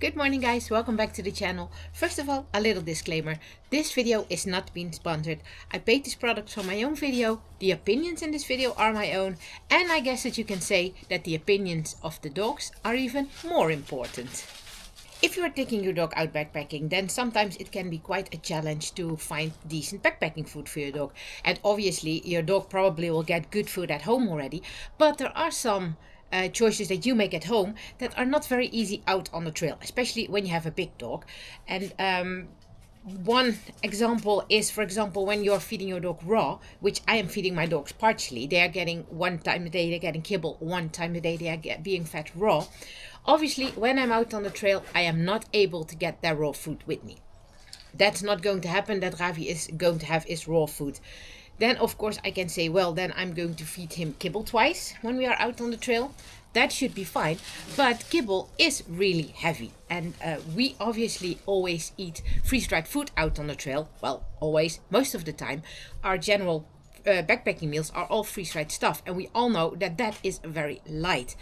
Good morning guys, welcome back to the channel. First of all, a little disclaimer. This video is not being sponsored. I paid this product for my own video. The opinions in this video are my own. And I guess that you can say that the opinions of the dogs are even more important. If you are taking your dog out backpacking, then sometimes it can be quite a challenge to find decent backpacking food for your dog. And obviously your dog probably will get good food at home already, but there are some choices that you make at home that are not very easy out on the trail, especially when you have a big dog. And one example is, for example, when you're feeding your dog raw, which I am feeding my dogs partially. They are getting one time a day, they're getting kibble one time a day, they are being fed raw. Obviously, when I'm out on the trail, I am not able to get their raw food with me. That's not going to happen. That Ravi is going to have is raw food. Then of course I can say, well, then I'm going to feed him kibble twice when we are out on the trail. That should be fine, but kibble is really heavy, and we obviously always eat freeze-dried food out on the trail. Well, always, most of the time. Our general backpacking meals are all freeze-dried stuff, and we all know that that is very light.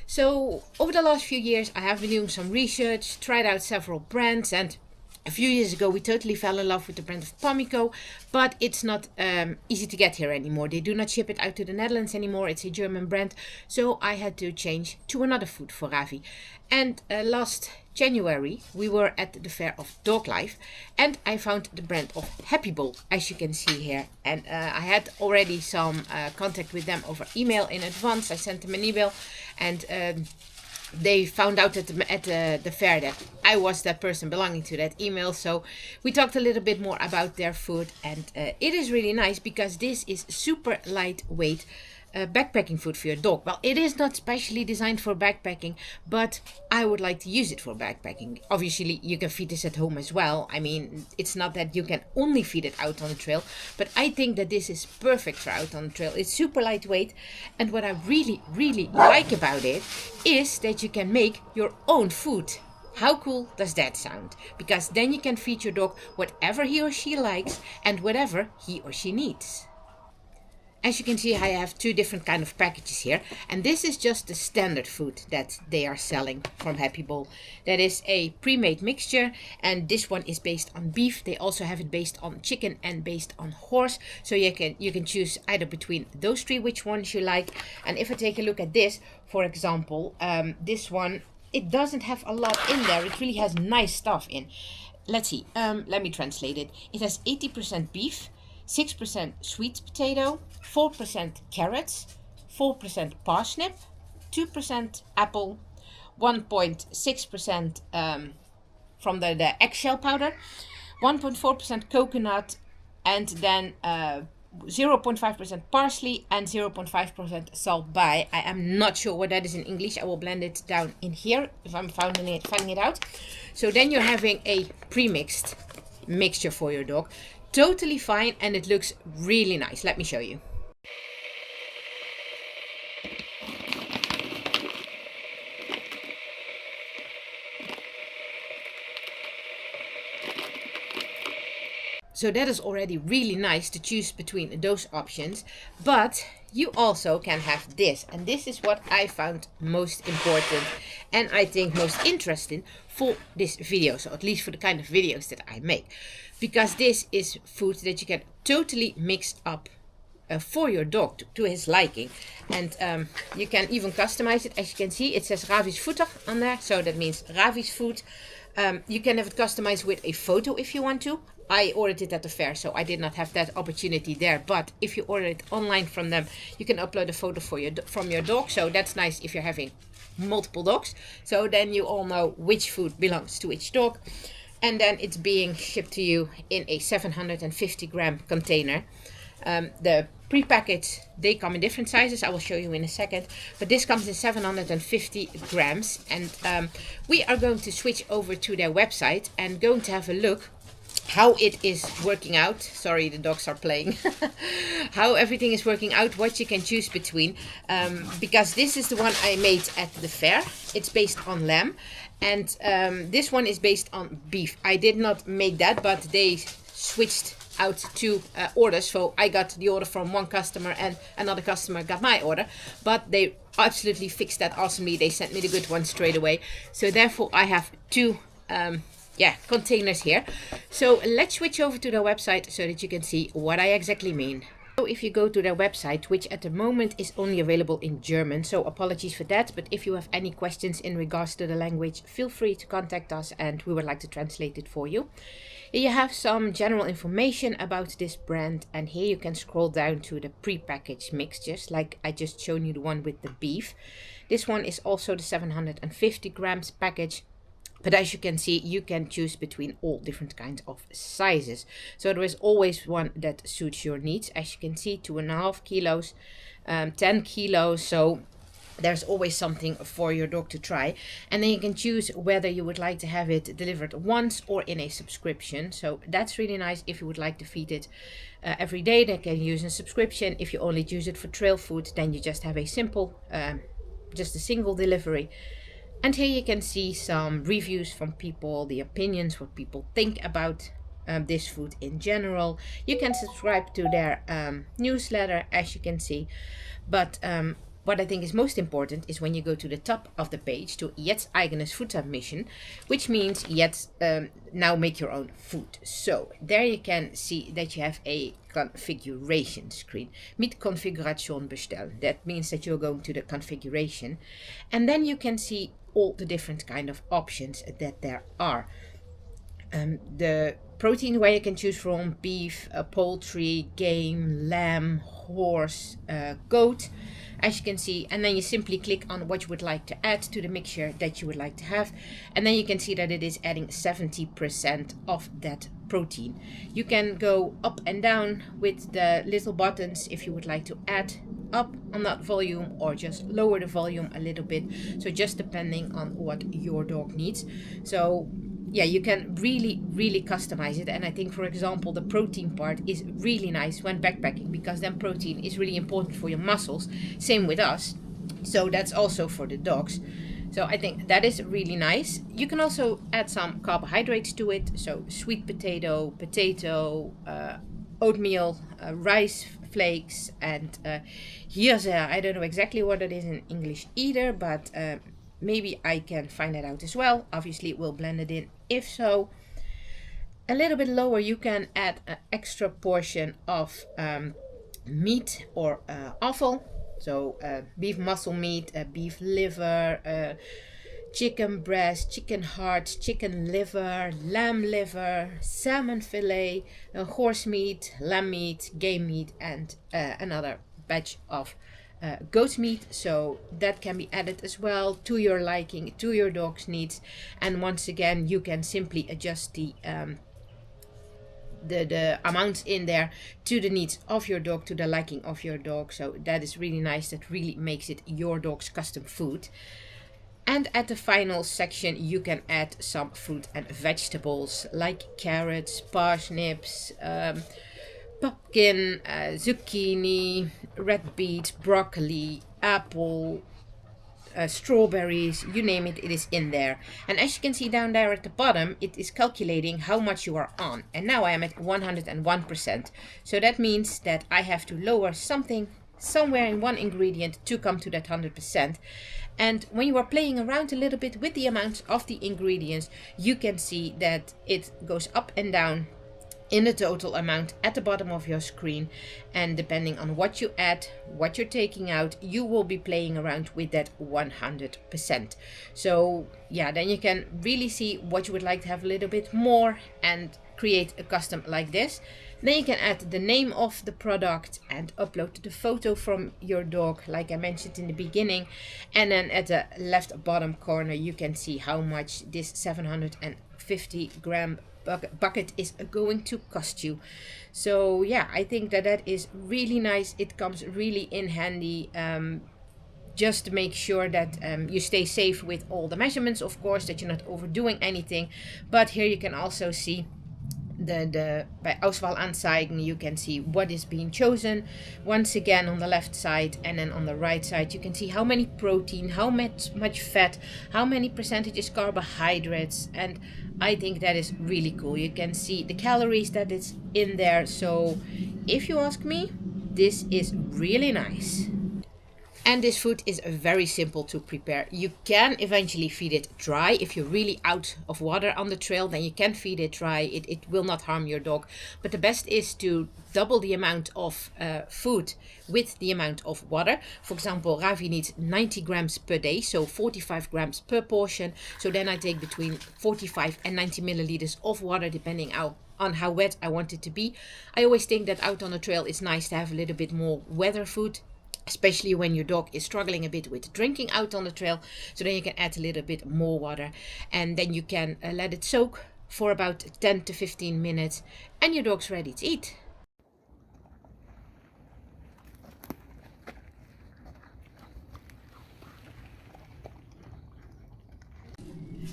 So over the last few years I have been doing some research, tried out several brands, and a few years ago we totally fell in love with the brand of Pamico, but it's not easy to get here anymore. They do not ship it out to the Netherlands anymore. It's a German brand, so I had to change to another food for Ravi. And last January we were at the fair of Dog Life, and I found the brand of Happy Bowl, as you can see here. And I had already some contact with them over email in advance. I sent them an email, and they found out at the fair that I was that person belonging to that email. So we talked a little bit more about their food, and it is really nice because this is super lightweight backpacking food for your dog. Well, it is not specially designed for backpacking, but I would like to use it for backpacking. Obviously you can feed this at home as well. I mean, it's not that you can only feed it out on the trail, but I think that this is perfect for out on the trail. It's super lightweight, and what I really like about it is that you can make your own food. How cool does that sound? Because then you can feed your dog whatever he or she likes and whatever he or she needs. As you can see, I have two different kind of packages here, and this is just the standard food that they are selling from Happy Bowl. That is a pre-made mixture, and this one is based on beef. They also have it based on chicken and based on horse, so you can choose either between those three which ones you like. And if I take a look at this, for example, this one, it doesn't have a lot in there. It really has nice stuff in. Let's see, let me translate it. It has 80% beef, 6% sweet potato, 4% carrots, 4% parsnip, 2% apple, 1.6% from the eggshell powder, 1.4% coconut, and then 0.5% parsley and 0.5% salbei. I am not sure what that is in English. I will blend it down in here if I'm finding it out. So then you're having a pre-mixed mixture for your dog. Totally fine, and it looks really nice. Let me show you. So that is already really nice to choose between those options, but you also can have this, and this is what I found most important and I think most interesting for this video, so at least for the kind of videos that I make, because this is food that you can totally mix up for your dog to his liking, and you can even customize it. As you can see, it says Ravi's Futter on there, so that means Ravi's food. You can have it customized with a photo if you want to. I ordered it at the fair, so I did not have that opportunity there. But if you order it online from them, you can upload a photo from your dog. So that's nice if you're having multiple dogs. So then you all know which food belongs to which dog. And then it's being shipped to you in a 750 gram container. The pre-packaged, they come in different sizes. I will show you in a second. But this comes in 750 grams. And we are going to switch over to their website and going to have a look how it is working out. Sorry, the dogs are playing. How everything is working out, what you can choose between, because this is the one I made at the fair. It's based on lamb, and this one is based on beef. I did not make that, but they switched out two orders. So I got the order from one customer and another customer got my order, but they absolutely fixed that awesomely. They sent me the good one straight away. So therefore I have two containers here. So let's switch over to their website so that you can see what I exactly mean. So if you go to their website, which at the moment is only available in German, so apologies for that, but if you have any questions in regards to the language, feel free to contact us and we would like to translate it for you. Here you have some general information about this brand, and here you can scroll down to the pre-packaged mixtures, like I just shown you the one with the beef. This one is also the 750 grams package. But as you can see, you can choose between all different kinds of sizes. So there is always one that suits your needs. As you can see, 2.5 kilos, 10 kilos. So there's always something for your dog to try. And then you can choose whether you would like to have it delivered once or in a subscription. So that's really nice. If you would like to feed it every day, they can use a subscription. If you only use it for trail food, then you just have a simple, just a single delivery. And here you can see some reviews from people, the opinions, what people think about this food in general. You can subscribe to their newsletter, as you can see. But what I think is most important is when you go to the top of the page to Jetzt eigenes Futtermischen, which means Jetzt now make your own food. So there you can see that you have a configuration screen. Mit Konfiguration bestellen. That means that you're going to the configuration. And then you can see all the different kind of options that there are. The protein where you can choose from beef, poultry, game, lamb, horse, goat, as you can see, and then you simply click on what you would like to add to the mixture that you would like to have, and then you can see that it is adding 70% of that protein. You can go up and down with the little buttons if you would like to add up on that volume or just lower the volume a little bit, so just depending on what your dog needs. So yeah, you can really customize it. And I think, for example, the protein part is really nice when backpacking, because then protein is really important for your muscles. Same with us. So that's also for the dogs. So I think that is really nice. You can also add some carbohydrates to it. So sweet potato, oatmeal, rice flakes, and here's I don't know exactly what it is in English either, but maybe I can find that out as well. Obviously we'll blend it in if so. A little bit lower you can add an extra portion of meat or offal. So beef muscle meat, beef liver, chicken breast, chicken heart, chicken liver, lamb liver, salmon fillet, horse meat, lamb meat, game meat, and another batch of goat meat. So that can be added as well to your liking, to your dog's needs. And once again, you can simply adjust the amounts in there to the needs of your dog, to the liking of your dog. So that is really nice. That really makes it your dog's custom food. And at the final section, you can add some fruit and vegetables like carrots, parsnips, pumpkin, zucchini, red beet, broccoli, apple, strawberries, you name it, it is in there. And as you can see down there at the bottom, it is calculating how much you are on. And now I am at 101%. So that means that I have to lower something somewhere in one ingredient to come to that 100%. And when you are playing around a little bit with the amounts of the ingredients, you can see that it goes up and down in the total amount at the bottom of your screen. And depending on what you add, what you're taking out, you will be playing around with that 100%. So yeah, then you can really see what you would like to have a little bit more and create a custom like this. Then you can add the name of the product and upload the photo from your dog, like I mentioned in the beginning. And then at the left bottom corner, you can see how much this 750 gram bucket is going to cost you. So yeah, I think that that is really nice. It comes really in handy. Just to make sure that you stay safe with all the measurements, of course, that you're not overdoing anything. But here you can also see by Auswahlanzeigen, you can see what is being chosen once again on the left side, and then on the right side you can see how many protein, how much fat, how many percentages carbohydrates. And I think that is really cool. You can see the calories that is in there. So if you ask me, this is really nice. And this food is very simple to prepare. You can eventually feed it dry. If you're really out of water on the trail, then you can feed it dry. It will not harm your dog. But the best is to double the amount of food with the amount of water. For example, Ravi needs 90 grams per day, so 45 grams per portion. So then I take between 45 and 90 milliliters of water, depending on how wet I want it to be. I always think that out on the trail it's nice to have a little bit more wetter food, especially when your dog is struggling a bit with drinking out on the trail. So then you can add a little bit more water, and then you can let it soak for about 10 to 15 minutes, and your dog's ready to eat.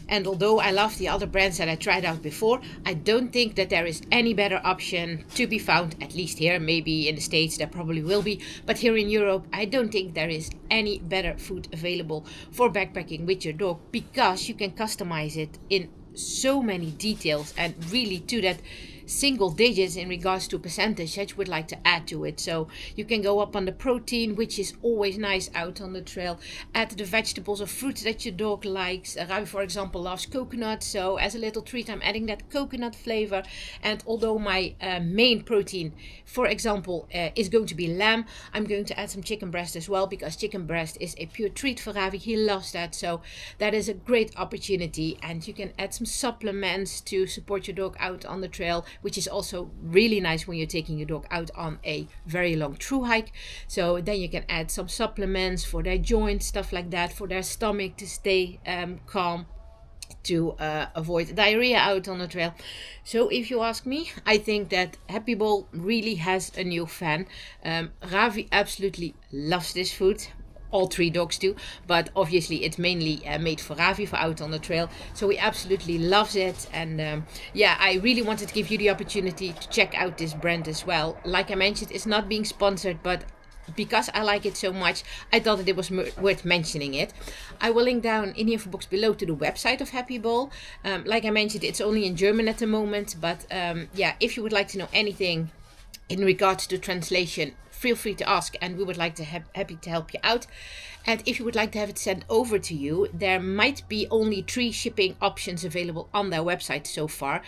And although I love the other brands that I tried out before, I don't think that there is any better option to be found, at least here. Maybe in the States there probably will be, but here in Europe I don't think there is any better food available for backpacking with your dog, because you can customize it in so many details and really to that single digits in regards to percentage that you would like to add to it. So you can go up on the protein, which is always nice out on the trail, add the vegetables or fruits that your dog likes. Ravi, for example, loves coconut, so as a little treat I'm adding that coconut flavor. And although my main protein, for example, is going to be lamb, I'm going to add some chicken breast as well, because chicken breast is a pure treat for Ravi. He loves that, so that is a great opportunity. And you can add some supplements to support your dog out on the trail, which is also really nice when you're taking your dog out on a very long through hike. So then you can add some supplements for their joints, stuff like that, for their stomach to stay calm, to avoid diarrhea out on the trail. So if you ask me, I think that Happy Bowl really has a new fan. Ravi absolutely loves this food. All three dogs do, but obviously it's mainly made for Ravi for out on the trail, so he absolutely loves it. And yeah, I really wanted to give you the opportunity to check out this brand as well. Like I mentioned, it's not being sponsored, but because I like it so much, I thought that it was worth mentioning it. I will link down in the info box below to the website of Happy Bowl. Like I mentioned, it's only in German at the moment, but yeah, if you would like to know anything in regards to translation, feel free to ask, and we would like to happy to help you out. And if you would like to have it sent over to you, there might be only 3 shipping options available on their website so far: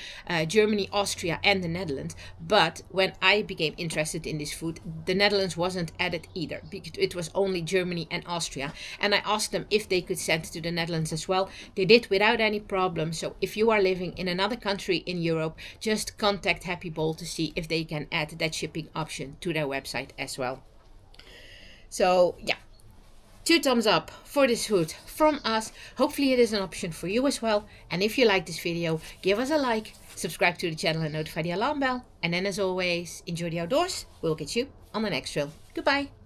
Germany, Austria and the Netherlands. But when I became interested in this food, the Netherlands wasn't added either, because it was only Germany and Austria. And I asked them if they could send to the Netherlands as well. They did without any problem. So if you are living in another country in Europe, just contact Happy Bowl to see if they can add that shipping option to their website as well. So yeah, 2 thumbs up for this food from us. Hopefully it is an option for you as well. And if you like this video, give us a like, subscribe to the channel and notify the alarm bell. And then as always, enjoy the outdoors. We'll catch you on the next trail. Goodbye.